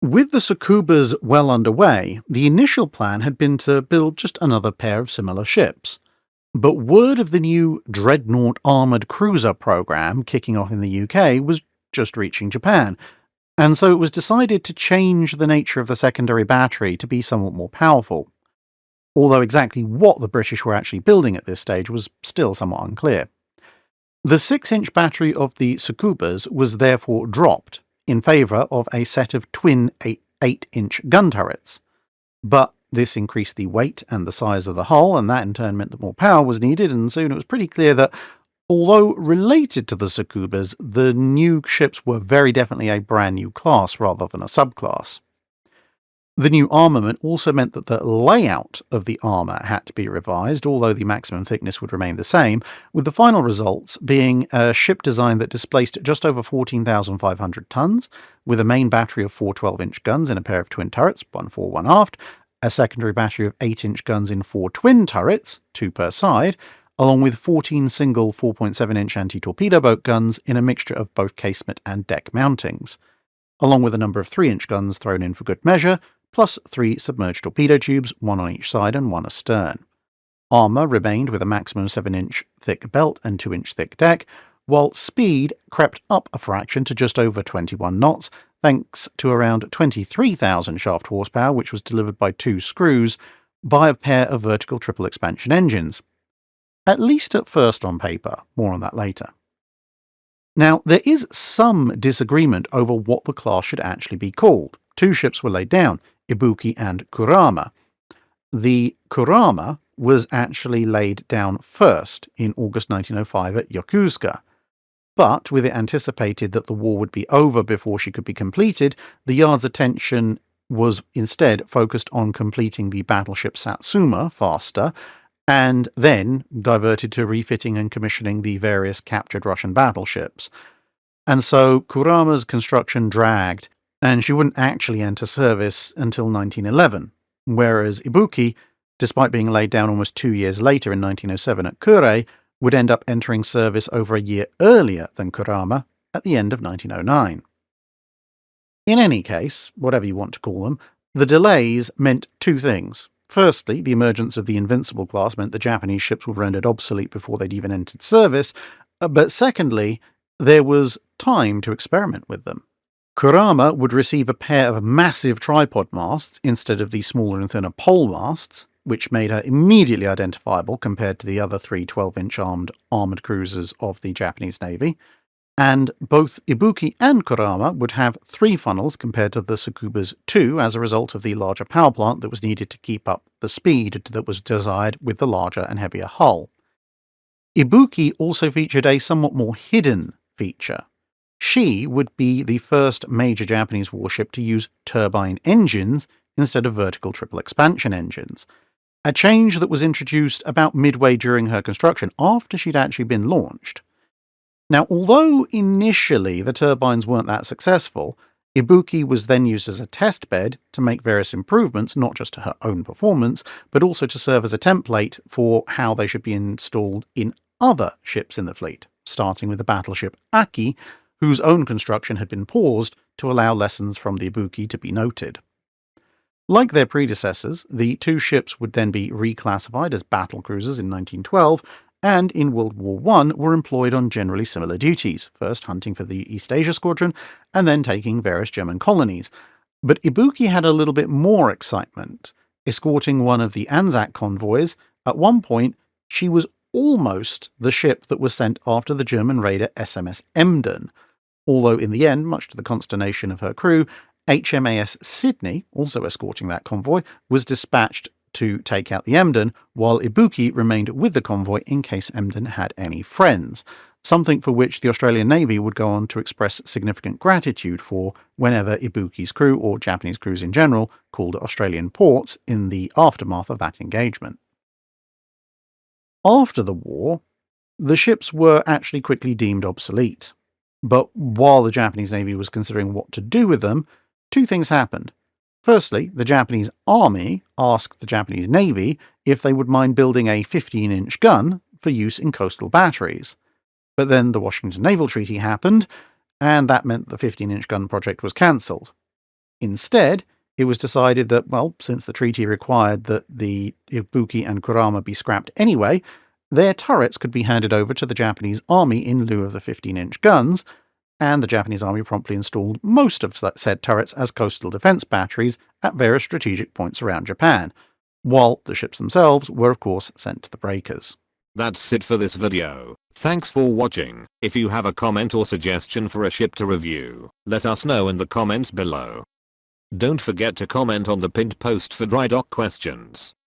With the Tsukubas well underway, the initial plan had been to build just another pair of similar ships. But word of the new Dreadnought armoured cruiser program kicking off in the UK was just reaching Japan, and so it was decided to change the nature of the secondary battery to be somewhat more powerful. Although exactly what the British were actually building at this stage was still somewhat unclear. The 6-inch battery of the Tsukubas was therefore dropped in favour of a set of twin 8-inch gun turrets. But this increased the weight and the size of the hull, and that in turn meant that more power was needed, and soon it was pretty clear that, although related to the Tsukubas, the new ships were very definitely a brand new class rather than a subclass. The new armament also meant that the layout of the armour had to be revised, although the maximum thickness would remain the same, with the final results being a ship design that displaced just over 14,500 tons, with a main battery of 4 12-inch guns in a pair of twin turrets, one fore, one aft, a secondary battery of 8-inch guns in 4 twin turrets, 2 per side, along with 14 single 4.7-inch anti-torpedo boat guns in a mixture of both casemate and deck mountings, along with a number of 3-inch guns thrown in for good measure, plus 3 submerged torpedo tubes, 1 on each side and 1 astern. Armour remained with a maximum 7-inch thick belt and 2-inch thick deck, while speed crept up a fraction to just over 21 knots, thanks to around 23,000 shaft horsepower, which was delivered by 2 screws, by a pair of vertical triple expansion engines. At least at first on paper, more on that later. Now, there is some disagreement over what the class should actually be called. 2 ships were laid down, Ibuki and Kurama. The Kurama was actually laid down first in August 1905 at Yokosuka. But with it anticipated that the war would be over before she could be completed, the yard's attention was instead focused on completing the battleship Satsuma faster, and then diverted to refitting and commissioning the various captured Russian battleships. And so Kurama's construction dragged, and she wouldn't actually enter service until 1911, whereas Ibuki, despite being laid down almost 2 years later in 1907 at Kure, would end up entering service over a year earlier than Kurama at the end of 1909. In any case, whatever you want to call them, the delays meant 2 things. Firstly, the emergence of the Invincible class meant the Japanese ships were rendered obsolete before they'd even entered service, but secondly, there was time to experiment with them. Kurama would receive a pair of massive tripod masts instead of the smaller and thinner pole masts, which made her immediately identifiable compared to the other 3 12-inch armoured cruisers of the Japanese Navy, and both Ibuki and Kurama would have 3 funnels compared to the Tsukuba's 2 as a result of the larger power plant that was needed to keep up the speed that was desired with the larger and heavier hull. Ibuki also featured a somewhat more hidden feature. She would be the first major Japanese warship to use turbine engines instead of vertical triple expansion engines, a change that was introduced about midway during her construction after she'd actually been launched. Now, although initially the turbines weren't that successful, Ibuki was then used as a test bed to make various improvements, not just to her own performance, but also to serve as a template for how they should be installed in other ships in the fleet, starting with the battleship Aki, whose own construction had been paused to allow lessons from the Ibuki to be noted. Like their predecessors, the 2 ships would then be reclassified as battlecruisers in 1912, and in World War I were employed on generally similar duties, first hunting for the East Asia Squadron, and then taking various German colonies. But Ibuki had a little bit more excitement, escorting one of the Anzac convoys. At one point, she was almost the ship that was sent after the German raider SMS Emden, although in the end, much to the consternation of her crew, HMAS Sydney, also escorting that convoy, was dispatched to take out the Emden, while Ibuki remained with the convoy in case Emden had any friends, something for which the Australian Navy would go on to express significant gratitude for whenever Ibuki's crew, or Japanese crews in general, called at Australian ports in the aftermath of that engagement. After the war, the ships were actually quickly deemed obsolete. But while the Japanese Navy was considering what to do with them, 2 things happened. Firstly, the Japanese Army asked the Japanese Navy if they would mind building a 15-inch gun for use in coastal batteries. But then the Washington Naval Treaty happened, and that meant the 15-inch gun project was cancelled. Instead, it was decided that, well, since the treaty required that the Ibuki and Kurama be scrapped anyway, their turrets could be handed over to the Japanese army in lieu of the 15-inch guns, and the Japanese army promptly installed most of said turrets as coastal defense batteries at various strategic points around Japan, while the ships themselves were of course sent to the breakers. That's it for this video. Thanks for watching. If you have a comment or suggestion for a ship to review, let us know in the comments below. Don't forget to comment on the pinned post for dry dock questions.